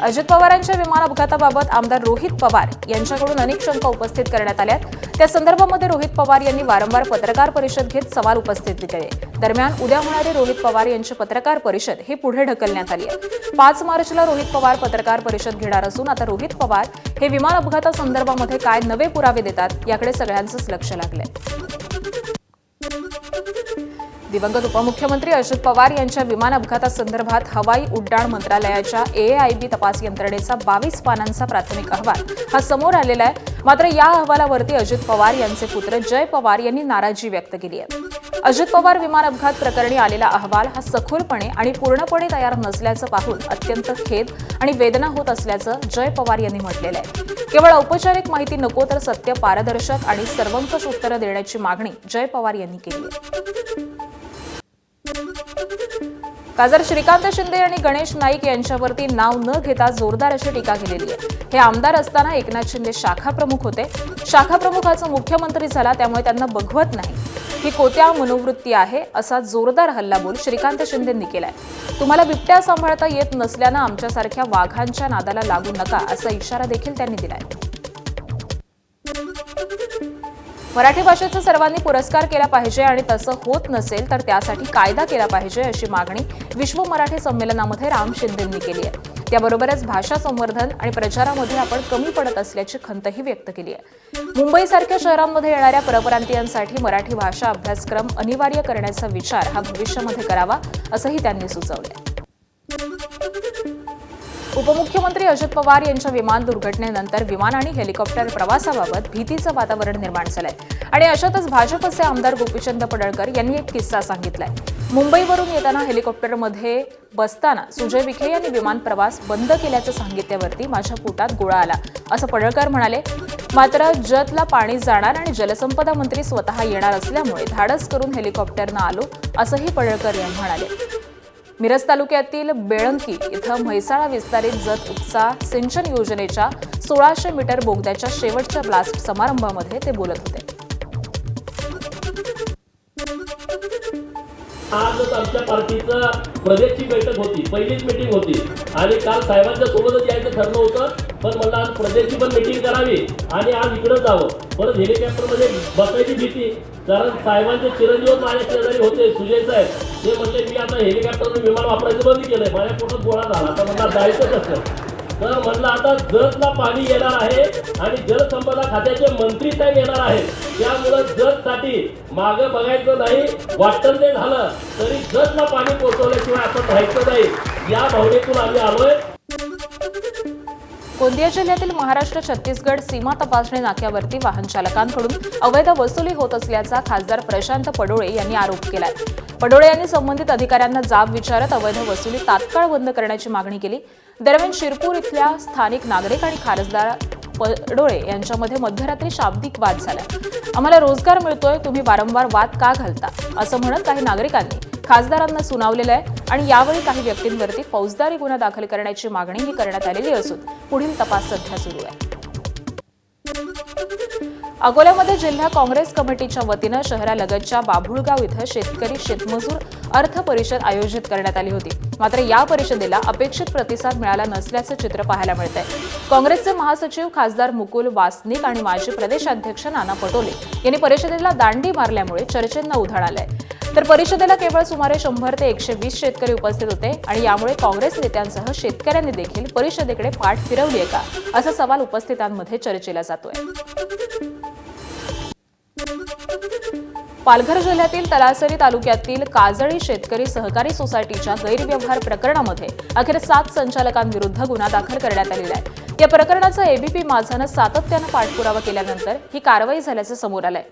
अजित पवारांच्या विमान अपघाताबाबत आमदार रोहित पवार यांच्याकडून अनेक शंका उपस्थित करण्यात आल्या। त्या संदर्भामध्ये रोहित पवार यांनी वारंवार पत्रकार परिषद घेत सवाल उपस्थित केले। दरम्यान उद्या होणारी रोहित पवार यांची पत्रकार परिषद ही पुढे ढकलण्यात आली आहे। 5 मार्चला रोहित पवार पत्रकार परिषद घेणार असून आता रोहित पवार हे विमान अपघातासंदर्भामध्ये काय नवे पुरावे देतात याकडे सगळ्यांचंच लक्ष लागलंय। दिवंगत उपमुख्यमंत्री अजित पवार यांच्या विमान अपघातासंदर्भात हवाई उड्डाण मंत्रालयाच्या एएआयबी तपास यंत्रणेचा 22 पानांचा प्राथमिक अहवाल हा समोर आलेला आहे। मात्र या अहवालावरती अजित पवार यांचे पुत्र जय पवार यांनी नाराजी व्यक्त केली आहे। अजित पवार विमान अपघात प्रकरणी आलेला अहवाल हा सखोलपणे आणि पूर्णपणे तयार नसल्याचं पाहून अत्यंत खेद आणि वेदना होत असल्याचं जय पवार यांनी म्हटलेलं आहे। केवळ औपचारिक माहिती नको तर सत्य, पारदर्शक आणि सर्वंकष उत्तरं देण्याची मागणी जय पवार यांनी केली आहे। खासदार श्रीकांत शिंदे आणि गणेश नाईक यांच्यावरती नाव न घेता जोरदार अशी टीका केलेली आहे। हे आमदार असताना एकनाथ शिंदे शाखा प्रमुख होते। शाखा प्रमुखाचा मुख्यमंत्री झाला त्यामुळे त्यांना बघवत नाही, ही कोत्या मनोवृत्ती आहे असा जोरदार हल्लाबोल श्रीकांत शिंदेंनी केलाय। तुम्हाला बिबट्या सांभाळता येत नसल्यानं आमच्यासारख्या वाघांच्या नादाला लागू नका असा इशारा देखील त्यांनी दिलाय। मराठी भाषेचा सर्वांनी पुरस्कार केला पाहिजे आणि तसं होत नसेल तर त्यासाठी कायदा केला पाहिजे अशी मागणी विश्व मराठी संमेलनामध्ये राम शिंदेंनी केली आहे। त्याबरोबरच भाषा संवर्धन आणि प्रचारामध्ये आपण कमी पडत असल्याची खंतही व्यक्त केली आहे। मुंबईसारख्या शहरांमध्ये येणाऱ्या परप्रांतीयांसाठी मराठी भाषा अभ्यासक्रम अनिवार्य करण्याचा विचार हा भविष्यामध्ये करावा असंही त्यांनी सुचवलंय। उपमुख्यमंत्री अजित पवार यांच्या विमान दुर्घटनेनंतर विमान आणि हेलिकॉप्टर प्रवासाबाबत भीतीचं वातावरण निर्माण झालंय आणि अशातच भाजपचे आमदार गोपीचंद पडळकर यांनी एक किस्सा सांगितलाय। मुंबईवरून येताना हेलिकॉप्टरमध्ये बसताना सुजय विखे यांनी विमान प्रवास बंद केल्याचं सांगितल्यावरती माझ्या पोटात गोळा आला असं पडळकर म्हणाले। मात्र जतला पाणी जाणार आणि जलसंपदा मंत्री स्वतः येणार असल्यामुळे धाडस करून हेलिकॉप्टरनं आलो असंही पडळकर यांनी म्हणाले। मिरज तालुक्यातील बेळंकी इथं म्हैसाळा विस्तारित जत उपसा सिंचन योजनेच्या 1600 मीटर बोगद्याच्या शेवटच्या ब्लास्ट समारंभामध्ये ते बोलत होते। आज आमच्या पार्टीचा प्रदेशची बैठक होती, पहिलीच मीटिंग होती आणि काल साहेबांच्या सोबतच यायचं ठरलं होतं, पण मला आज प्रदेशची पण मीटिंग करावी आणि आज इकडे जावं। परत हेलिकॉप्टरमध्ये बसायची भीती, कारण साहेबांचे चिरंजीव माझ्या शेजारी होते सुजय साहेब, ते म्हणले मी आता हेलिकॉप्टरचं विमान वापरायचं बंद केलंय, माझ्या पोटात गोळा झाला, आता मला जायचं कसं। तर म्हणलं आता जतला पाणी येणार आहे आणि जलसंपदा खात्याचे मंत्री साहेब येणार आहेत, त्यामुळे जतसाठी मागे बघायचं नाही, वाटतं ते झालं तरी जतला पाणी पोहोचवल्याशिवाय आपण राहायचं नाही, या भावनेतून आम्ही आलोय। गोंदिया जिल्ह्यातील महाराष्ट्र छत्तीसगड सीमा तपासणी नाक्यावरती वाहन चालकांकडून अवैध वसुली होत असल्याचा खासदार प्रशांत पडोळे यांनी आरोप केलाय। पडोळे यांनी संबंधित अधिकाऱ्यांना जाब विचारत अवैध वसुली तात्काळ बंद करण्याची मागणी केली। दरम्यान शिरपूर इथल्या स्थानिक नागरिक आणि खासदार पडोळे यांच्यामध्ये मध्यरात्री शाब्दिक वाद झाला। आम्हाला रोजगार मिळतोय, तुम्ही वारंवार वाद का घालता असं म्हणत काही नागरिकांनी खासदारांना सुनावलेलं आहे आणि यावेळी काही व्यक्तींवरती फौजदारी गुन्हा दाखल करण्याची मागणीही करण्यात आलेली असून पुढील तपास सध्या सुरू आहे। अकोल्यामध्ये जिल्हा काँग्रेस कमिटीच्या वतीनं शहरालगतच्या बाभुळगाव इथं शेतकरी शेतमजूर अर्थ परिषद आयोजित करण्यात आली होती। मात्र या परिषदेला अपेक्षित प्रतिसाद मिळाला नसल्याचं चित्र पाहायला मिळतंय। काँग्रेसचे महासचिव खासदार मुकुल वासनिक आणि माजी प्रदेशाध्यक्ष नाना पटोले यांनी परिषदेला दांडी मारल्यामुळे चर्चेंना उधाण आलंय। तर परिषदेला केवळ सुमारे 100 ते 120 शेतकरी उपस्थित होते आणि यामुळे काँग्रेस नेत्यांसह शेतकऱ्यांनी देखील परिषदेकडे पाठ फिरवली आहे का असा सवाल उपस्थितांमध्ये चर्चेला जातोय। पालघर जिल्ह्यातील तलासरी तालुक्यातील काजळी शेतकरी सहकारी सोसायटीच्या गैरव्यवहार प्रकरणामध्ये अखेर 7 संचालकांविरुद्ध गुन्हा दाखल करण्यात आलेला आहे। या प्रकरणाचा एबीपी माझानं सातत्यानं पाठपुरावा केल्यानंतर ही कारवाई झाल्याचं समोर आलंय।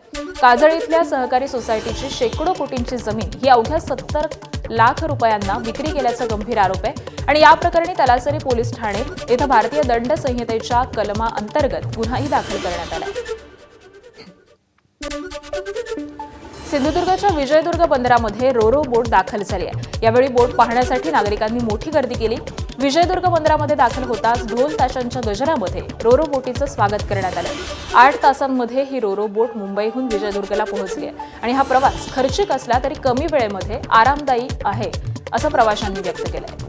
काजळी इथल्या सहकारी सोसायटीची शेकडो कोटींची जमीन ही अवघ्या 70 लाख रुपयांना विक्री केल्याचा गंभीर आरोप आहे आणि या प्रकरणी तलासरी पोलीस ठाणे इथं भारतीय दंड संहितेच्या कलमा अंतर्गत गुन्हाही दाखल करण्यात आलाय। सिंधुदुर्गच्या विजयदुर्ग बंदरामध्ये रोरो बोट दाखल झाली आहे। यावेळी बोट पाहण्यासाठी नागरिकांनी मोठी गर्दी केली। विजयदुर्ग बंदरामध्ये दाखल होताच ढोल ताशांच्या गजरामध्ये रोरो बोटीचं स्वागत करण्यात आलं। 8 तासांमध्ये ही रोरो बोट मुंबईहून विजयदुर्गला पोहोचली आहे आणि हा प्रवास खर्चिक असला तरी कमी वेळेमध्ये आरामदायी आहे असं प्रवाशांनी व्यक्त केलंय।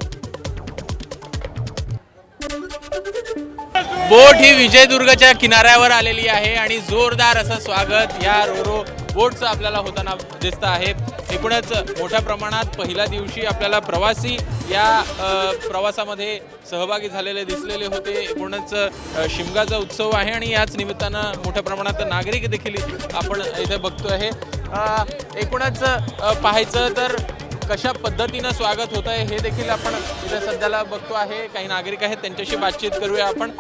बोट ही विजयदुर्गच्या किनाऱ्यावर आलेली आहे आणि जोरदार असं स्वागत या रोरो बोटचं आपल्याला होताना दिसतं आहे। एकूणच मोठ्या प्रमाणात पहिल्या दिवशी आपल्याला प्रवासी या प्रवासामध्ये सहभागी झालेले दिसलेले होते। एकूणच शिमगाचा उत्सव आहे आणि याच निमित्तानं मोठ्या प्रमाणात नागरिक देखील आपण इथे बघतो आहे। एकूणच पाहायचं तर कशा पद्धतीनं स्वागत होत आहे हे देखील आपण इथे सध्याला बघतो आहे। काही नागरिक आहेत त्यांच्याशी बातचीत करूया आपण।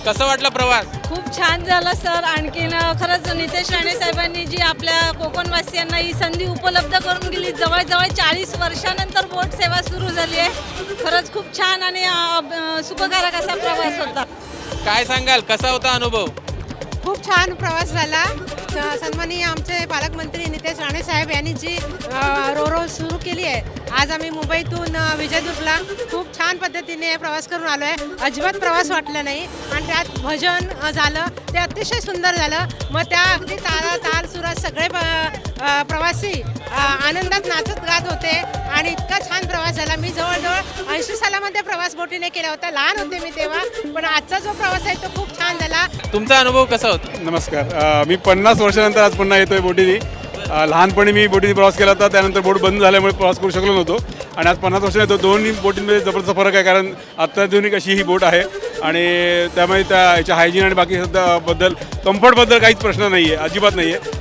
कसं वाटलं प्रवास? खूप छान झाला सर। आणखीन खरंच नितेश राणे साहेबांनी जी आपल्या कोकणवासियांना ही संधी उपलब्ध करून दिली, जवळजवळ 40 वर्षानंतर बोट सेवा सुरू झाली आहे। खरंच खूप छान आणि सुखकारक असा प्रवास होता। काय सांगाल, कसा होता अनुभव? खूप छान प्रवास झाला। सन्माननीय आमचे पालकमंत्री नितेश राणे साहेब यांनी जी रोरो सुरू केली आहे, आज आम्ही मुंबईतून विजयदुर्गला खूप छान पद्धतीने प्रवास करून आलो आहे। अजिबात प्रवास वाटला नाही आणि त्यात भजन झालं, ते अतिशय सुंदर झालं। मग त्या अगदी ताल सुरात सगळे प्रवासी आनंदात नाचत गात होते आणि इतका छान प्रवास झाला। मी जवळजवळ 80 सालामध्ये प्रवास बोटीने केला होता, लहान होते मी तेव्हा, पण आजचा जो प्रवास आहे तो खूप छान झाला। तुमचा अनुभव कसा होता? नमस्कार, मी 50 वर्षानंतर आज पुन्हा येतोय बोटीने। लहानपणी मी बोटीने प्रवास केला होता, त्यानंतर बोट बंद झाल्यामुळे प्रवास करू शकलो नव्हतो आणि आज 50 वर्षाने येतो। दोन्ही बोटींमध्ये जबरदस्त फरक आहे, कारण अत्याधुनिक अशी ही बोट आहे आणि त्यामुळे याच्या हायजीन आणि बाकी बद्दल कम्फर्टबद्दल काहीच प्रश्न नाही आहे, अजिबात नाही आहे।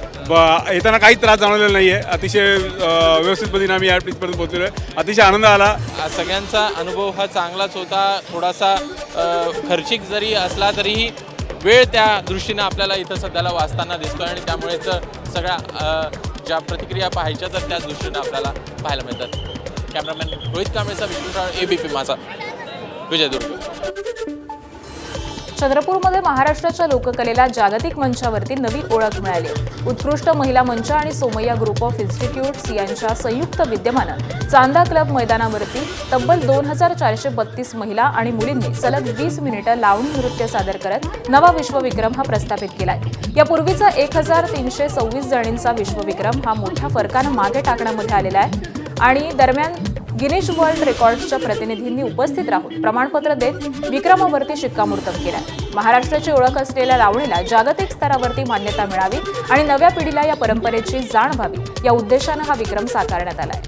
येताना काहीच त्रास जाणवलेला नाही आहे। अतिशय व्यवस्थित पद्धतीने आम्ही या ट्रिपपर्यंत पोहोचलेलो आहे। अतिशय आनंद आला। सगळ्यांचा अनुभव हा चांगलाच होता। थोडासा खर्चिक जरी असला तरीही वेळ त्या दृष्टीनं आपल्याला इथं सध्याला वाचताना दिसतो आणि त्यामुळेच सगळ्या ज्या प्रतिक्रिया पाहायच्या तर त्या दृष्टीनं आपल्याला पाहायला मिळतात। कॅमेरामॅन रोहित कांबळेचा विष्णुराव ABP माझा विजयदुर्ग। चंद्रपूरमध्ये महाराष्ट्राच्या लोककलेला जागतिक मंचावरती नवी ओळख मिळाली। उत्कृष्ट महिला मंच आणि सोमय्या ग्रुप ऑफ इन्स्टिट्यूट्स यांच्या संयुक्त विद्यमानं चांदा क्लब मैदानावरती तब्बल 2432 महिला आणि मुलींनी सलग 20 मिनिटं लावणी नृत्य सादर करत नवा विश्वविक्रम हा प्रस्थापित केलाय। यापूर्वीचा 1326 जणींचा विश्वविक्रम हा मोठ्या फरकानं मागे टाकण्यामध्ये आलेला आहे आणि दरम्यान गिनीज वर्ल्ड रेकॉर्ड्सच्या प्रतिनिधींनी उपस्थित राहून प्रमाणपत्र देत विक्रमावरती शिक्कामोर्तब केलाय। महाराष्ट्राची ओळख असलेल्या लावणीला जागतिक स्तरावरती मान्यता मिळावी आणि नव्या पिढीला या परंपरेची जाण व्हावी या उद्देशानं हा विक्रम साकारण्यात आलाय।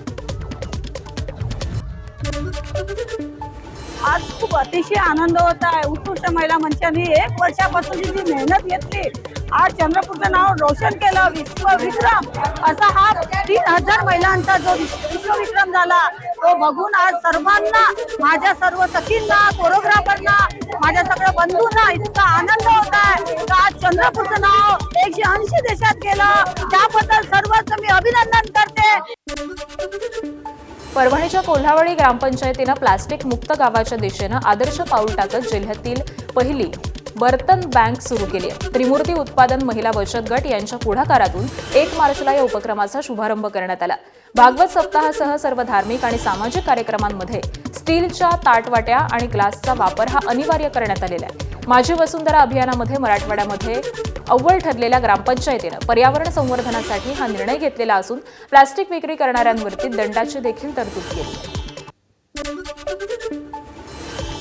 आज खूप अतिशय आनंद होत आहे। उत्कृष्ट महिला मंचाने 1 वर्षापासून जी मेहनत घेतली, आज चंद्रपूरचं नाव रोशन केलं। विश्वविक्रम असा हा 3000 महिलांचा जो विश्वविक्रम झाला तो बघून आज सर्वांना, माझ्या सर्व सखींना, कोरिओग्राफरना, माझ्या सगळ्या बंधूंना इतका आनंद होत आहे की आज चंद्रपूरचं नाव 180 देशात गेलं। त्याबद्दल सर्वांचं मी अभिनंदन करते। परभणीच्या कोल्हावडी ग्रामपंचायतीनं प्लास्टिक मुक्त गावाच्या दिशेनं आदर्श पाऊल टाकत जिल्ह्यातील पहिली बर्तन बँक सुरू केली आहे। त्रिमूर्ती उत्पादन महिला बचत गट यांच्या पुढाकारातून 1 मार्चला या उपक्रमाचा शुभारंभ करण्यात आला। भागवत सप्ताहासह सर्व धार्मिक आणि सामाजिक कार्यक्रमांमध्ये स्टीलच्या ताटवाट्या आणि ग्लासचा वापर हा अनिवार्य करण्यात आलेला आहे। माझी वसुंधरा अभियानामध्ये मराठवाड्यामध्ये अव्वल ठरलेल्या ग्रामपंचायतीनं पर्यावरण संवर्धनासाठी हा निर्णय घेतलेला असून प्लास्टिक विक्री करणाऱ्यांवरती दंडाची देखील तरतूद केली।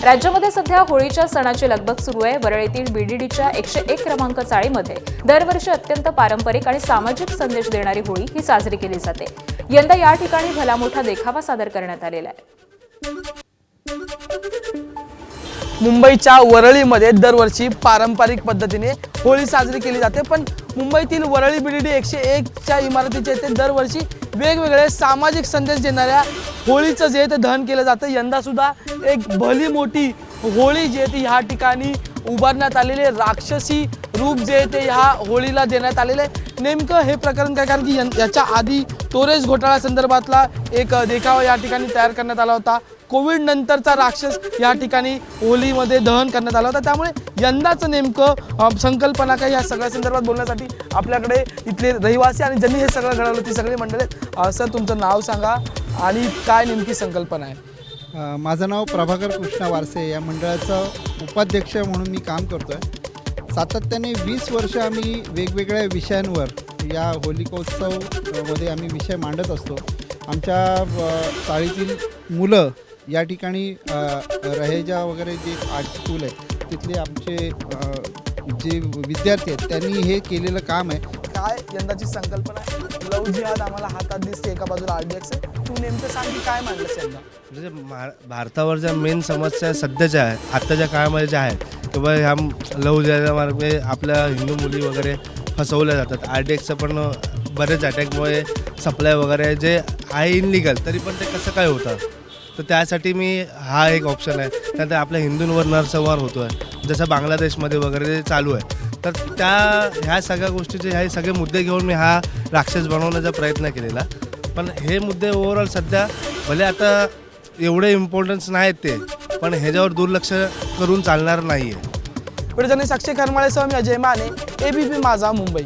राज्यामध्ये सध्या होळीच्या सणाची लगबग सुरू आहे। वरळीतील BDDच्या 101 क्रमांक चाळीमध्ये दरवर्षी अत्यंत पारंपरिक आणि सामाजिक संदेश देणारी होळी ही साजरी केली जाते। यंदा या ठिकाणी भला मोठा देखावा सादर करण्यात आलेला आहे। मुंबईच्या वरळीमध्ये दरवर्षी पारंपरिक पद्धतीने होळी साजरी केली जाते, पण मुंबईतील वरळी BDD 101च्या इमारतीच्या इथे दरवर्षी वेगवेगळे सामाजिक संदेश देणाऱ्या होळीचं जे ते दहन केलं जातं। यंदा सुद्धा एक भली मोठी होळी जी आहे ती ह्या ठिकाणी उभारण्यात आलेले राक्षसी रूप जे ते ह्या होळीला देण्यात आलेले। नेमकं हे प्रकरण काय, कारण की याच्या आधी टोरेज घोटाळा संदर्भातला एक देखावा या ठिकाणी तयार करण्यात आला होता। कोविड नंतरचा राक्षस या ठिकाणी होळीमध्ये दहन करण्यात आला होता। त्यामुळे यंदाचं नेमकं संकल्पना काय या सगळ्या संदर्भात बोलण्यासाठी आपल्याकडे इथले रहिवासी आणि ज्यांनी हे सगळं घडवलं ती सगळी मंडळी आहेत। सर, तुमचं नाव सांगा आणि काय नेमकी संकल्पना आहे? माझं नाव प्रभाकर कृष्णा वारसे, या मंडळाचा उपाध्यक्ष म्हणून मी काम करतो आहे। सातत्याने 20 वर्ष आम्ही वेगवेगळ्या विषयांवर या होलिकोत्सवमध्ये आम्ही विषय मांडत असतो। आमच्या चाळीतील मुलं या ठिकाणी रहेजा वगैरे जे आर्ट स्कूल आहे तिथले आमचे जे विद्यार्थी आहेत त्यांनी हे केलेलं काम आहे. काय यंदाची संकल्पना आहे? लव जिहाद आम्हाला हातात दिसते, एका बाजूला RDX आहे. तू नेमकं सांग की काय मांडलंस यंदा? म्हणजे भारतावर ज्या मेन समस्या सध्याच्या आहेत, आत्ताच्या काळामध्ये ज्या आहेत किंवा ह्या लव जिहादामार्गे आपल्या हिंदू मुली वगैरे फसवल्या जातात. RDXचं पण बरेच अटॅकमुळे सप्लाय वगैरे जे आहे इनलिगल, तरी पण ते कसं काय होतं, तर त्यासाठी मी हा एक ऑप्शन आहे. त्यानंतर आपल्या हिंदूंवर नरसंहार होतो आहे, जसं बांगलादेशमध्ये वगैरे चालू आहे. तर ह्या सगळ्या गोष्टीचे हे सगळे मुद्दे घेऊन मी हा राक्षस बनवण्याचा प्रयत्न केलेला. पण हे मुद्दे ओव्हरऑल सध्या भले आता एवढे इम्पॉर्टन्स नाहीत ते, पण ह्याच्यावर दुर्लक्ष करून चालणार नाही आहे. प्रजनी साक्षी खरमाळेसह मी अजय माने, ABP माझा मुंबई.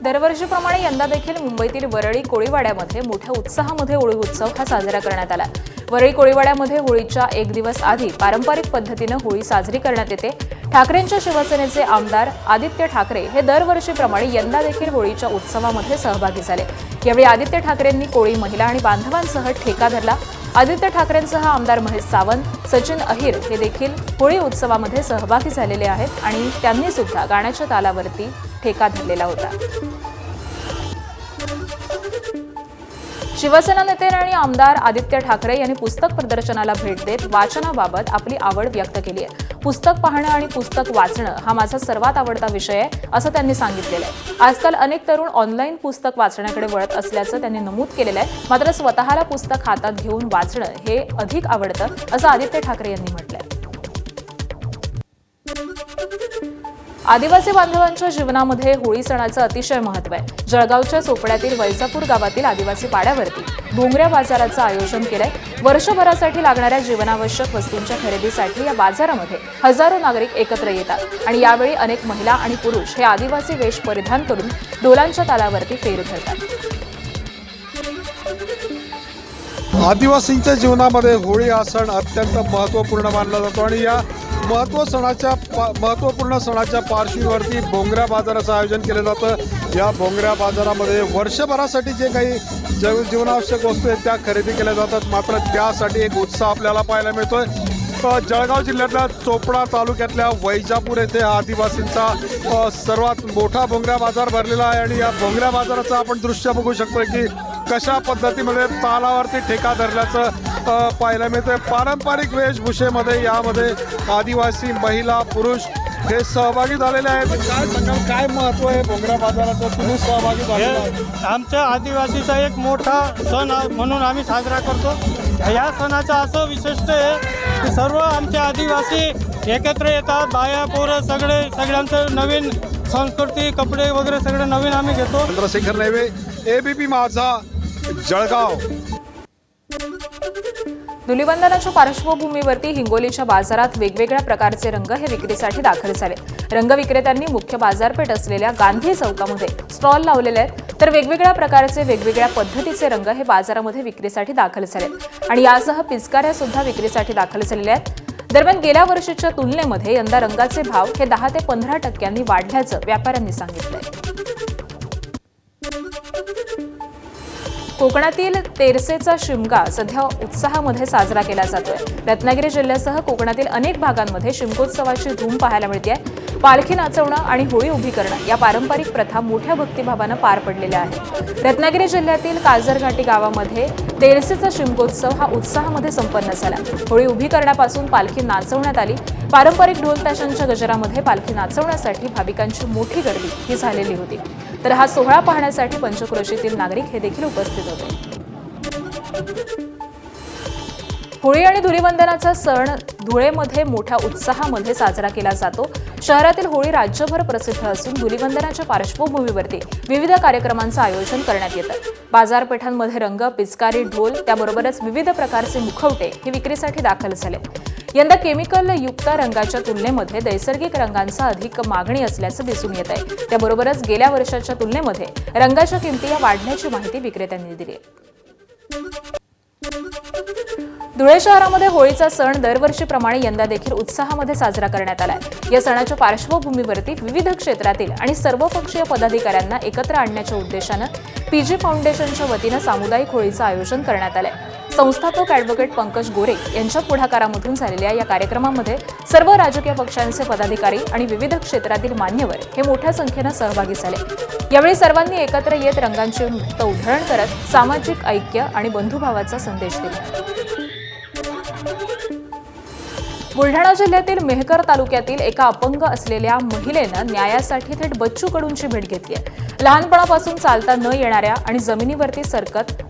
दरवर्षीप्रमाणे यंदा देखील मुंबईतील वरळी कोळीवाड्यामध्ये मोठ्या उत्साहामध्ये होळी उत्सव हा साजरा करण्यात आला. वरळी कोळीवाड्यामध्ये होळीच्या एक दिवस आधी पारंपरिक पद्धतीनं होळी साजरी करण्यात येते. ठाकरेंच्या शिवसेनेचे आमदार आदित्य ठाकरे हे दरवर्षीप्रमाणे यंदा देखील होळीच्या उत्सवामध्ये सहभागी झाले. यावेळी आदित्य ठाकरेंनी कोळी महिला आणि बांधवांसह ठेका धरला. आदित्य ठाकरेंसह आमदार महेश सावंत, सचिन अहिर हे देखील होळी उत्सवामध्ये सहभागी झालेले आहेत आणि त्यांनी सुद्धा गाण्याच्या तालावरती ठेका धरलेला होता. शिवसेना नेते आणि आमदार आदित्य ठाकरे यांनी पुस्तक प्रदर्शनाला भेट देत वाचनाबाबत आपली आवड व्यक्त केली आहे. पुस्तक पाहणं आणि पुस्तक वाचणं हा माझा सर्वात आवडता विषय आहे असं त्यांनी सांगितलेलं आहे. आजकाल अनेक तरुण ऑनलाईन पुस्तक वाचण्याकडे वळत असल्याचं त्यांनी नमूद केलेलं आहे. मात्र स्वतःला पुस्तक हातात घेऊन वाचणं हे अधिक आवडतं असं आदित्य ठाकरे यांनी म्हटलंय. आदिवासी बांधवांच्या जीवनामध्ये होळी सणाचं अतिशय महत्त्व आहे. जळगावच्या चोपड्यातील वैजापूर गावातील आदिवासी पाड्यावरती भोंगऱ्या बाजाराचं आयोजन केलंय. वर्षभरासाठी लागणाऱ्या जीवनावश्यक वस्तूंच्या खरेदीसाठी या बाजारामध्ये हजारो नागरिक एकत्र येतात आणि यावेळी अनेक महिला आणि पुरुष हे आदिवासी वेश परिधान करून डोलांच्या तालावरती फेर धरतात. आदिवासींच्या जीवनामध्ये होळी हा सण अत्यंत महत्त्वपूर्ण मानला जातो आणि या महत्त्वपूर्ण सणाच्या पार्श्वभूमीवरती भोंगऱ्या बाजाराचं आयोजन केलं जातं. या भोंगऱ्या बाजारामध्ये वर्षभरासाठी जे काही जीवनावश्यक वस्तू आहेत त्या खरेदी केल्या जातात. मात्र त्यासाठी एक उत्साह आपल्याला पाहायला मिळतोय. जळगाव जिल्ह्यातल्या चोपडा तालुक्यातल्या वैजापूर येथे हा आदिवासींचा सर्वात मोठा भोंगऱ्या बाजार भरलेला आहे आणि या भोंगऱ्या बाजाराचं आपण दृश्य बघू शकतोय की कशा पद्धतीमध्ये तालावरती ठेका धरल्याचं पाहायला मिळतंय. पारंपरिक वेशभूषेमध्ये यामध्ये आदिवासी महिला पुरुष हे सहभागी झालेले आहेत. काय सांगाल, काय महत्त्व आहे भोंगऱ्या बाजाराचं? तुम्ही सहभागी झाले. आमच्या आदिवासीचा एक मोठा सण म्हणून आम्ही साजरा करतो. या सणाचं असं विशिष्ट आहे की सर्व आमचे आदिवासी एकत्र येतात. बाया पोरं सगळ्यांचं नवीन संस्कृती कपडे वगैरे सगळे नवीन आम्ही घेतो. चंद्रशेखर नेवे, ABP माझा, जळगाव. धुलिवंदनाच्या पार्श्वभूमीवरती हिंगोलीच्या बाजारात वेगवेगळ्या प्रकारचे रंग हे विक्रीसाठी दाखल झाले. रंग विक्रेत्यांनी मुख्य बाजारपेठ असलेल्या गांधी चौकामध्ये स्टॉल लावलेले आहेत. तर वेगवेगळ्या प्रकारचे वेगवेगळ्या पद्धतीचे रंग हे बाजारामध्ये विक्रीसाठी दाखल झाले आणि यासह पिचकाऱ्या सुद्धा विक्रीसाठी दाखल झालेल्या आहेत. दरम्यान गेल्या वर्षीच्या तुलनेमध्ये यंदा रंगाचे भाव हे 10 ते 15% वाढल्याचं व्यापाऱ्यांनी सांगितलंय. कोकणातील तेरसेचा शिमगा सध्या उत्साहामध्ये साजरा केला जातोय. रत्नागिरी जिल्ह्यासह कोकणातील अनेक भागांमध्ये शिमगोत्सवाची धूम पाहायला मिळते. पालखी नाचवणं आणि होळी उभी करणं या पारंपरिक प्रथा मोठ्या भक्तिभावानं पार पडलेल्या आहेत. रत्नागिरी जिल्ह्यातील काजरघाटी गावामध्ये तेरसेचा शिमगोत्सव हा उत्साहामध्ये संपन्न झाला. होळी उभी करण्यापासून पालखी नाचवण्यात आली. पारंपरिक ढोल ताशांच्या गजरामध्ये पालखी नाचवण्यासाठी भाविकांची मोठी गर्दी ही झालेली होती. तर हा सोहळा पाहण्यासाठी पंचक्रोशीतील नागरिक हे देखील उपस्थित होते. होळी आणि धुलिवंदनाचा सण धुळेमध्ये मोठ्या उत्साहामध्ये साजरा केला जातो. शहरातील होळी राज्यभर प्रसिद्ध असून धुलिवंदनाच्या पार्श्वभूमीवरती विविध कार्यक्रमांचं आयोजन करण्यात येतं. बाजारपेठांमध्ये रंग, पिचकारी, ढोल त्याबरोबरच विविध प्रकारचे मुखवटे हे विक्रीसाठी दाखल झाले. यंदा केमिकल युक्त रंगाच्या तुलनेमध्ये नैसर्गिक रंगांचा अधिक मागणी असल्याचं दिसून येत आहे. त्याबरोबरच गेल्या वर्षाच्या तुलनेमध्ये रंगाच्या किमती या वाढण्याची माहिती विक्रेत्यांनी दिली आहे. धुळे शहरामध्ये होळीचा सण दरवर्षीप्रमाणे यंदा देखील उत्साहामध्ये साजरा करण्यात आलाय. या सणाच्या पार्श्वभूमीवरती विविध क्षेत्रातील आणि सर्वपक्षीय पदाधिकाऱ्यांना एकत्र आणण्याच्या उद्देशानं PG फाउंडेशनच्या वतीनं सामुदायिक होळीचं आयोजन करण्यात आलंय. संस्थापक ॲडव्होकेट पंकज गोरे यांच्या पुढाकारामधून झालेल्या या कार्यक्रमामध्ये सर्व राजकीय पक्षांचे पदाधिकारी आणि विविध क्षेत्रातील मान्यवर हे मोठ्या संख्येनं सहभागी झाले। यावेळी सर्वांनी एकत्र येत रंगांचे मुक्त उधळण करत सामाजिक ऐक्य आणि बंधुभावाचा संदेश दिला। बुलढाणा जिल्ह्यातील मेहकर तालुक्यातील एका अपंग असलेल्या महिलेनं न्यायासाठी थेट बच्चू कडूंची भेट घेतली आहे। लहानपणापासून चालता न येणाऱ्या आणि जमिनीवरती सरकत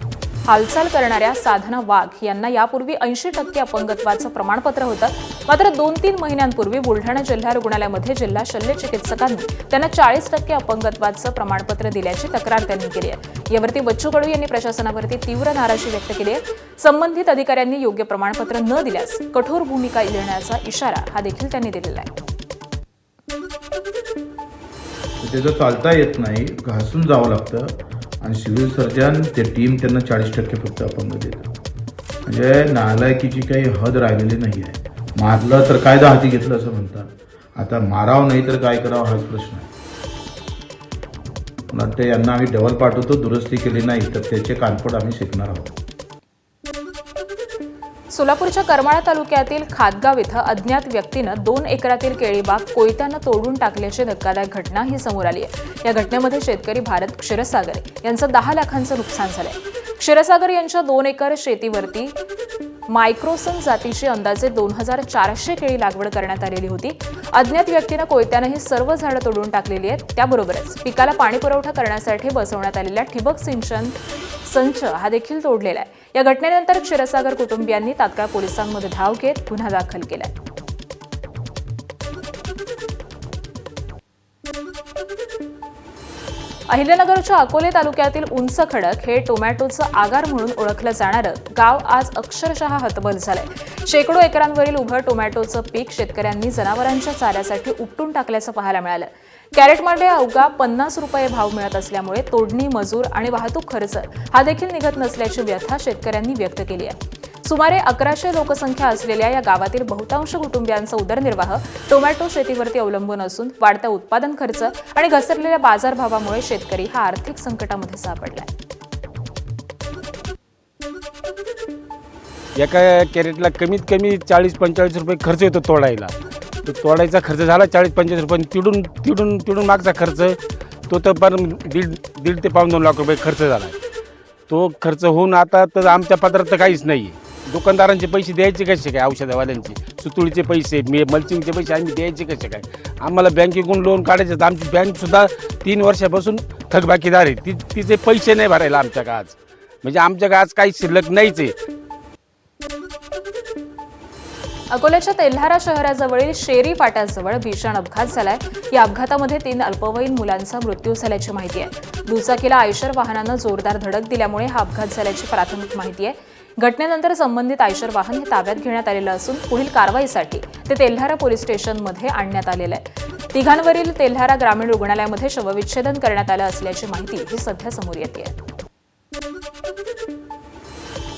हालचाल करणाऱ्या साधना वाघ यांना यापूर्वी 80% अपंगत्वाचं प्रमाणपत्र होतं। मात्र 2-3 महिन्यांपूर्वी बुलढाणा जिल्हा रुग्णालयामध्ये जिल्हा शल्य चिकित्सकांनी त्यांना 40% अपंगत्वाचं प्रमाणपत्र दिल्याची तक्रार त्यांनी केली आहे। यावरती बच्चू कडू यांनी प्रशासनावरती तीव्र नाराजी व्यक्त केली आहे। संबंधित अधिकाऱ्यांनी योग्य प्रमाणपत्र न दिल्यास कठोर भूमिका घेण्याचा इशारा हा देखील त्यांनी दिलेला आहे। त्याचं चालता येत नाही, घासून जावं लागतं आणि सिव्हिल सर्जन ते टीम त्यांना 40% फक्त अपंग देतं। म्हणजे नालायकीची काही हद राहिलेली नाही आहे। मारलं तर कायदा हाती घेतलं असं म्हणतात, आता मारावं नाही तर काय करावं हाच प्रश्न आहे। मला वाटतं यांना आम्ही डबल पाठवतो, दुरुस्ती केली नाही तर त्याचे कानपड आम्ही शिकणार आहोत। सोलापूरच्या करमाळा तालुक्यातील खातगाव इथं अज्ञात व्यक्तीनं 2 एकरातील केळी बाग कोयत्यानं तोडून टाकल्याची धक्कादायक घटना ही समोर आली आहे। या घटनेमध्ये शेतकरी भारत क्षीरसागर यांचं 10 लाखांचं नुकसान झालंय। क्षीरसागर यांच्या 2 एकर शेतीवरती मायक्रोसन जातीची अंदाजे 2400 केळी लागवड करण्यात आलेली होती। अज्ञात व्यक्तीनं कोयत्यानं ही सर्व झाडं तोडून टाकलेली आहेत। त्याबरोबरच पिकाला पाणी पुरवठा करण्यासाठी बसवण्यात आलेला ठिबक सिंचन संच हा देखील तोडलेला आहे। या घटनेनंतर क्षीरसागर कुटुंबियांनी तात्काळ पोलिसांमध्ये धाव घेत गुन्हा दाखल केलाय। अहिल्यानगरच्या अकोले तालुक्यातील उंच खडक हे टोमॅटोचं आगार म्हणून ओळखलं जाणारं गाव आज अक्षरशः हतबल झालंय। शेकडो एकरांवरील उभं टोमॅटोचं पीक शेतकऱ्यांनी जनावरांच्या चाऱ्यासाठी उपटून टाकल्याचं पाहायला मिळालं। कॅरेटमध्ये अवघा 50 रुपये भाव मिळत असल्यामुळे तोडणी, मजूर आणि वाहतूक खर्च हा देखील निघत नसल्याची व्यथा शेतकऱ्यांनी व्यक्त केली आहे। सुमारे 1100 लोकसंख्या असलेल्या या गावातील बहुतांश कुटुंबियांचा उदरनिर्वाह टोमॅटो शेतीवरती अवलंबून असून वाढत्या उत्पादन खर्च आणि घसरलेल्या बाजारभावामुळे शेतकरी हा आर्थिक संकटामध्ये सापडलाय। एका कॅरेटला कमीत कमी 40-45 रुपये खर्च येतो तोडायला। तो तोडायचा खर्च झाला 40-45 रुपये, तिडून मागचा खर्च तो तर पण दीड ते पाऊण 2 लाख रुपये खर्च झाला। तो खर्च होऊन आता तर आमच्या पत्रात तर काहीच नाही आहे। दुकानदारांचे पैसे द्यायचे कसे काय, औषधवाल्यांचे सुतुळीचे पैसे, मल्चिंगचे पैसे आम्ही द्यायचे कसे काय? आम्हाला बँकेकडून लोन काढायचे तर आमची बँकसुद्धा 3 वर्षापासून थकबाकीदार आहे। तिचे पैसे नाही भरायला आमच्या का आज, म्हणजे आमच्या का आज काही शिल्लक नाहीच आहे। अकोल्याच्या तेल्हारा शहराजवळील शेरी फाट्याजवळ भीषण अपघात झालाय। या अपघातामध्ये 3 अल्पवयीन मुलांचा मृत्यू झाल्याची माहिती आहे। दुचाकीला आयशर वाहनानं जोरदार धडक दिल्यामुळे हा अपघात झाल्याची प्राथमिक माहिती आहे। घटनेनंतर संबंधित आयशर वाहन हे ताब्यात घेण्यात आलेलं असून पुढील कारवाईसाठी ते तेल्हारा पोलीस स्टेशनमध्ये आणण्यात आलेलं आहे। तिघांवरील तेल्हारा ग्रामीण रुग्णालयामध्ये शवविच्छेदन करण्यात आलं असल्याची माहिती ही सध्या समोर येते आहे।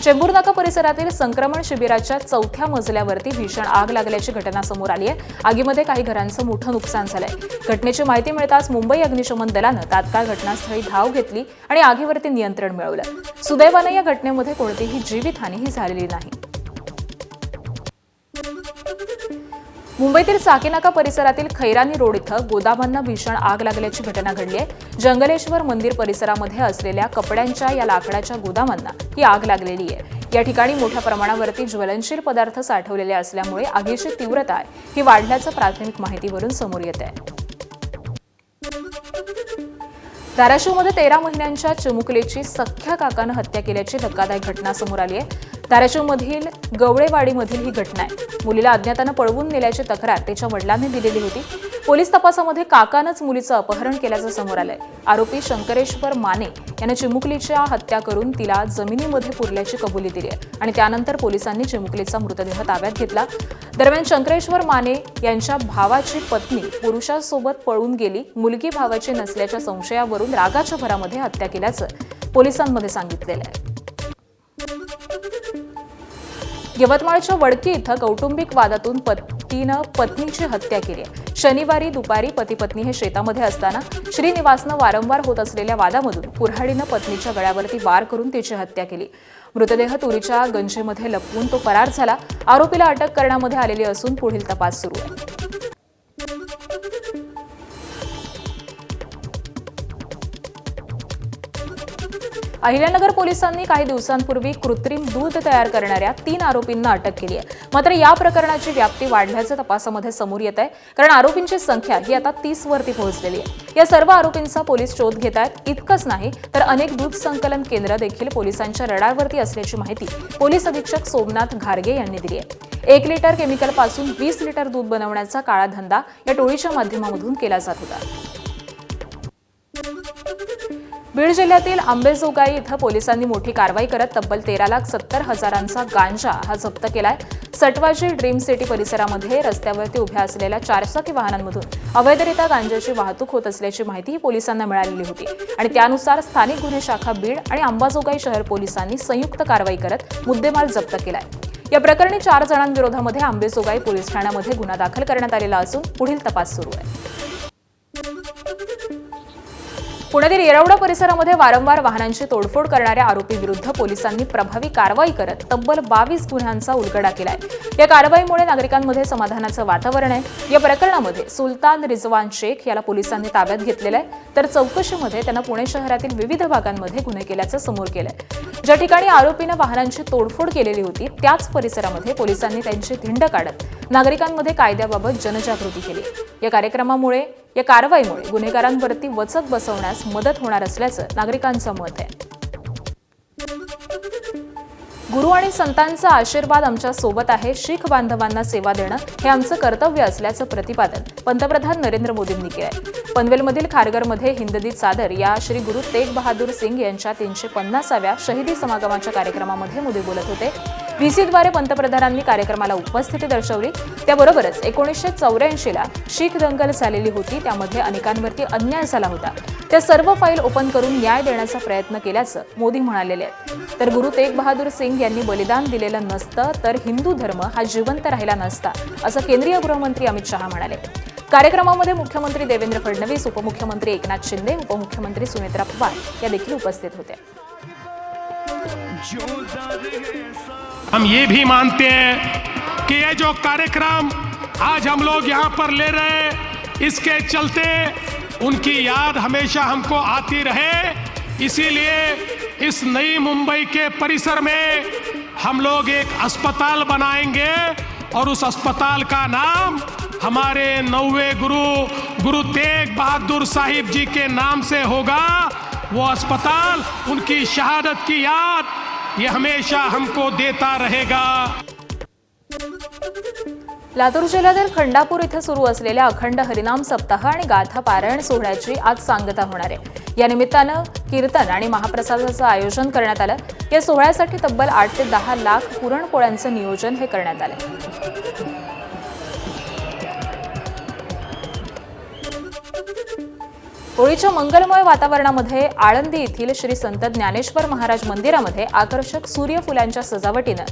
चेंबूरनाका परिसरातील संक्रमण शिबिराच्या 4थ्या मजल्यावरती भीषण आग लागल्याची घटना समोर आली आहे। आगीमध्ये काही घरांचं मोठं नुकसान झालंय। घटनेची माहिती मिळताच मुंबई अग्निशमन दलानं तात्काळ घटनास्थळी धाव घेतली आणि आगीवरती नियंत्रण मिळवलं। सुदैवाने या घटनेमध्ये कोणतीही जीवितहानी झालेली नाही। मुंबईतील साकीनाका परिसरातील खैरानी रोड इथं गोदामांना भीषण आग लागल्याची घटना घडली आहे। जंगलेश्वर मंदिर परिसरामध्ये असलेल्या कपड्यांच्या या लाकडाच्या गोदामांना ही आग लागलेली आहे। या ठिकाणी मोठ्या प्रमाणावरती ज्वलनशील पदार्थ साठवलेले असल्यामुळे आगीची तीव्रता ही वाढल्याचं प्राथमिक माहितीवरून समोर येत आहे। धाराशिवमध्ये 13 महिन्यांच्या चिमुकलीची सख्ख्या काकानं हत्या केल्याची धक्कादायक घटना समोर आली आहे। धाराशिवमधील गवळेवाडीमधील ही घटना आहे। मुलीला अज्ञातानं पळवून नेल्याची तक्रार तिच्या वडिलांनी दिलेली होती। पोलीस तपासामध्ये काकानंच मुलीचं अपहरण केल्याचं समोर आलंय। आरोपी शंकरेश्वर माने यानं चिमुकलीच्या हत्या करून तिला जमिनीमध्ये पुरल्याची कबुली दिली आहे आणि त्यानंतर पोलिसांनी चिमुकलीचा मृतदेह ताब्यात घेतला। दरम्यान शंकरेश्वर माने यांच्या भावाची पत्नी पुरुषासोबत पळून गेली। मुलगी भावाची नसल्याच्या संशयावरून रागाच्या भरामध्ये हत्या केल्याचं पोलिसांमध्ये सांगितलेलं आहे। यवतमाळच्या वडकी इथं कौटुंबिक वादातून पतीनं पत्नीची हत्या केली आहे। शनिवारी दुपारी पती पत्नी हे शेतामध्ये असताना श्रीनिवासनं वारंवार होत असलेल्या वादामधून कुऱ्हाडीनं पत्नीच्या गळ्यावरती वार करून तिची हत्या केली. मृतदेह तुरीच्या गंजेमध्ये लपवून तो फरार झाला. आरोपीला अटक करण्यामध्ये आलेली असून पुढील तपास सुरू आहे. अहिल्यानगर पोलिसांनी काही दिवसांपूर्वी कृत्रिम दूध तयार करणाऱ्या 3 आरोपींना अटक केली आहे. मात्र या प्रकरणाची व्याप्ती वाढल्याचं तपासामध्ये समोर येत आहे, कारण आरोपींची संख्या ही आता 30 वरती पोहोचलेली आहे. या सर्व आरोपींचा पोलीस शोध घेत आहेत. इतकंच नाही तर अनेक दूध संकलन केंद्र देखील पोलिसांच्या रडारवरती असल्याची माहिती पोलीस अधीक्षक सोमनाथ घारगे यांनी दिली आहे. 1 लिटर केमिकलपासून 20 लिटर दूध बनवण्याचा काळा धंदा या टोळीच्या माध्यमातून केला जात होता. बीड जिल्ह्यातील अंबेजोगाई इथं पोलिसांनी मोठी कारवाई करत तब्बल 13,70,000चा गांजा हा जप्त केलाय. सटवाजी ड्रीम सिटी परिसरामध्ये रस्त्यावरती उभ्या असलेल्या 4 चाकी वाहनांमधून अवैधरित्या गांजाची वाहतूक होत असल्याची माहिती पोलिसांना मिळालेली होती आणि त्यानुसार स्थानिक गुन्हे शाखा बीड आणि अंबाजोगाई शहर पोलिसांनी संयुक्त कारवाई करत मुद्देमाल जप्त केलाय. या प्रकरणी 4 जणांविरोधामध्ये अंबेजोगाई पोलीस ठाण्यामध्ये गुन्हा दाखल करण्यात आलेला असून पुढील तपास सुरू आहे. पुण्यातील येरवडा परिसरामध्ये वारंवार वाहनांची तोडफोड करणाऱ्या आरोपीविरुद्ध पोलिसांनी प्रभावी कारवाई करत तब्बल 22 गुन्ह्यांचा उलगडा केलाय. या कारवाईमुळे नागरिकांमध्ये समाधानाचं वातावरण आहे. या प्रकरणामध्ये सुलतान रिजवान शेख याला पोलिसांनी ताब्यात घेतलेलं आहे, तर चौकशीमध्ये त्यांना पुणे शहरातील विविध भागांमध्ये गुन्हे केल्याचं समोर केलंय. ज्या ठिकाणी आरोपीनं वाहनांची तोडफोड केलेली होती त्याच परिसरामध्ये पोलिसांनी त्यांची धिंड काढत नागरिकांमध्ये कायद्याबाबत जनजागृती केली. या कारवाईमुळे गुन्हेगारांवरती वचक बसवण्यास मदत होणार असल्याचं नागरिकांचं मत आहे. गुरु आणि संतांचा आशीर्वाद आमच्या सोबत आहे. शीख बांधवांना सेवा देणं हे आमचं कर्तव्य असल्याचं प्रतिपादन पंतप्रधान नरेंद्र मोदींनी केलंय. पनवेलमधील खारघरमध्ये हिंददीत सादर या श्री गुरु तेग बहादूर सिंग यांच्या 350व्या शहीदी समागमाच्या कार्यक्रमामध्ये मोदी बोलत होते. व्हीसीद्वारे पंतप्रधानांनी कार्यक्रमाला उपस्थिती दर्शवली. त्याबरोबरच 1984ला शीख दंगल झालेली होती, त्यामध्ये अनेकांवरती अन्याय झाला होता. त्या सर्व फाईल ओपन करून न्याय देण्याचा प्रयत्न केल्याचं मोदी म्हणालेले आहेत. तर गुरु तेग बहादूर सिंग यांनी बलिदान दिलेलं नसतं तर हिंदू धर्म हा जिवंत राहिला नसता, असं केंद्रीय गृहमंत्री अमित शहा म्हणाले. कार्यक्रमामध्ये मुख्यमंत्री देवेंद्र फडणवीस, उपमुख्यमंत्री एकनाथ शिंदे, उपमुख्यमंत्री सुनेत्रा पवार या देखील उपस्थित होत्या. हम ये भी मानते हैं कि ये जो कार्यक्रम आज हम लोग यहाँ पर ले रहे हैं, इसके चलते उनकी याद हमेशा हमको आती रहे. इसीलिए इस नई मुंबई के परिसर में हम लोग एक अस्पताल बनाएंगे और उस अस्पताल का नाम हमारे 9वें गुरु तेग बहादुर साहिब जी के नाम से होगा. वो अस्पताल उनकी शहादत की याद ये हमेशा हमको देता रहेगा. लातूर जिल्ह्यातील खंडापूर इथं सुरू असलेल्या अखंड हरिनाम सप्ताह आणि गाथा पारायण सोहळ्याची आज सांगता होणार आहे. या निमित्तानं कीर्तन आणि महाप्रसादाचं आयोजन करण्यात आलं. या सोहळ्यासाठी तब्बल 8 ते 10 लाख पुरणपोळ्यांचं नियोजन हे करण्यात आलं. होळीच्या मंगलमय वातावरणामध्ये आळंदी येथील श्री संत ज्ञानेश्वर महाराज मंदिरामध्ये आकर्षक सूर्यफुलांच्या सजावटीनं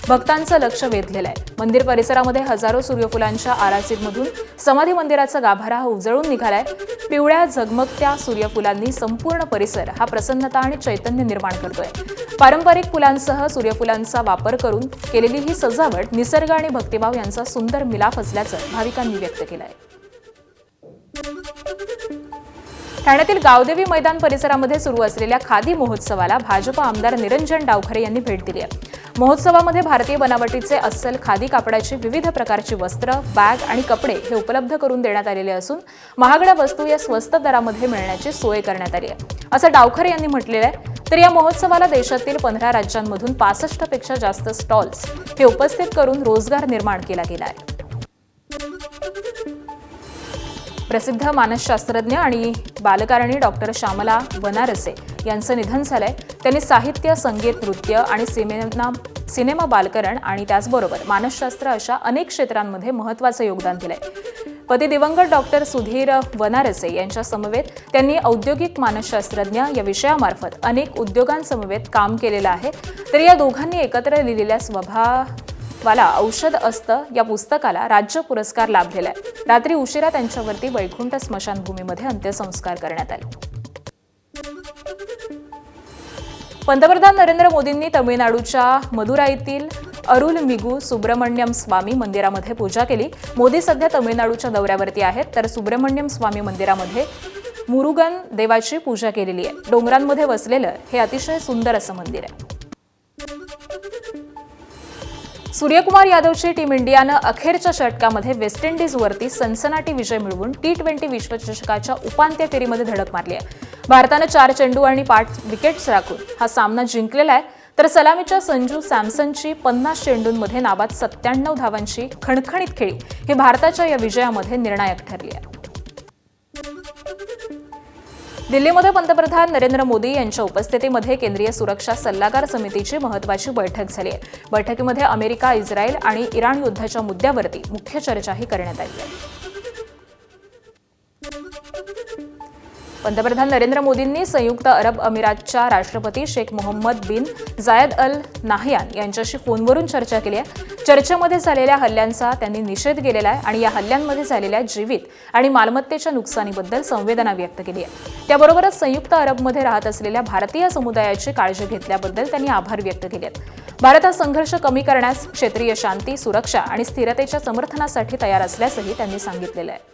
भक्तांचं लक्ष वेधलेलं आहे. मंदिर परिसरामध्ये हजारो सूर्यफुलांच्या आरासीमधून समाधी मंदिराचा गाभारा हा उजळून निघालाय. पिवळ्या झगमगत्या सूर्यफुलांनी संपूर्ण परिसर हा प्रसन्नता आणि चैतन्य निर्माण करतोय. पारंपरिक फुलांसह सूर्यफुलांचा वापर करून केलेली ही सजावट निसर्ग आणि भक्तिभाव यांचा सुंदर मिलाफ असल्याचं भाविकांनी व्यक्त केलं आहे. ठाण्यातील गावदेवी मैदान परिसरामध्ये सुरू असलेल्या खादी महोत्सवाला भाजप आमदार निरंजन डावखरे यांनी भेट दिली आहे. महोत्सवामध्ये भारतीय बनावटीचे अस्सल खादी कापडाची विविध प्रकारची वस्त्र, बॅग आणि कपडे हे उपलब्ध करून देण्यात आलेले असून महागड्या वस्तू या स्वस्त दरामध्ये मिळण्याची सोय करण्यात आली आहे, असं डावखरे यांनी म्हटलेलं आहे. तर या महोत्सवाला देशातील 15 राज्यांमधून 65 पेक्षा जास्त स्टॉल्स हे उपस्थित करून रोजगार निर्माण केला गेला आहे. प्रसिद्ध मानसशास्त्रज्ञ आणि बालकारणी डॉक्टर श्यामला वनारसे यांचं निधन झालंय. त्यांनी साहित्य, संगीत, नृत्य आणि सिनेमा, बालकरण आणि त्याचबरोबर मानसशास्त्र अशा अनेक क्षेत्रांमध्ये महत्त्वाचं योगदान दिलंय. पती दिवंगत डॉक्टर सुधीर वनारसे यांच्या समवेत त्यांनी औद्योगिक मानसशास्त्रज्ञ या विषयामार्फत अनेक उद्योगांसमवेत काम केलेलं आहे. तर या दोघांनी एकत्र लिहिलेल्या वाला औषध असतं या पुस्तकाला राज्य पुरस्कार लाभलेला आहे. रात्री उशिरा त्यांच्यावरती वैकुंठ स्मशानभूमीमध्ये अंत्यसंस्कार करण्यात आले. पंतप्रधान नरेंद्र मोदींनी तमिळनाडूच्या मदुराईतील अरुलमिगू सुब्रमण्यम स्वामी मंदिरामध्ये पूजा केली. मोदी सध्या तमिळनाडूच्या दौऱ्यावरती आहेत, तर सुब्रमण्यम स्वामी मंदिरामध्ये मुरुगन देवाची पूजा केलेली आहे. डोंगरांमध्ये वसलेलं हे अतिशय सुंदर असं मंदिर आहे. सूर्यकुमार यादवची टीम इंडियानं अखेरच्या षटकामध्ये वेस्ट इंडिजवरती सनसनाटी विजय मिळवून T20 विश्वचषकाच्या उपांत्य फेरीमध्ये धडक मारली आहे. भारतानं 4 चेंडू आणि 5 विकेट्स राखून हा सामना जिंकलेला आहे, तर सलामीच्या संजू सॅमसनची 50 चेंडूंमध्ये नाबाद 97 धावांची खणखणीत खेळी ही भारताच्या या विजयामध्ये निर्णायक ठरली आहे. दिल्लीमध्ये पंतप्रधान नरेंद्र मोदी यांच्या उपस्थितीमध्ये केंद्रीय सुरक्षा सल्लागार समितीची महत्त्वाची बैठक झाली आहे. बैठकीमध्ये अमेरिका, इस्रायल आणि इराण युद्धाच्या मुद्द्यावरती मुख्य चर्चाही करण्यात आली आहे. पंतप्रधान नरेंद्र मोदींनी संयुक्त अरब अमिरातच्या राष्ट्रपती शेख मोहम्मद बिन जायद अल नाहयान यांच्याशी फोनवरून चर्चा केली आहे. चर्चेमध्ये झालेल्या हल्ल्यांचा त्यांनी निषेध केलेला आहे आणि या हल्ल्यांमध्ये झालेल्या जीवित आणि मालमत्तेच्या नुकसानीबद्दल संवेदना व्यक्त केली आहे. त्याबरोबरच संयुक्त अरबमध्ये राहत असलेल्या भारतीय समुदायाची काळजी घेतल्याबद्दल त्यांनी आभार व्यक्त केले आहेत. भारत हा संघर्ष कमी करण्यास, क्षेत्रीय शांती, सुरक्षा आणि स्थिरतेच्या समर्थनासाठी तयार असल्याचंही त्यांनी सांगितलेलं आहे.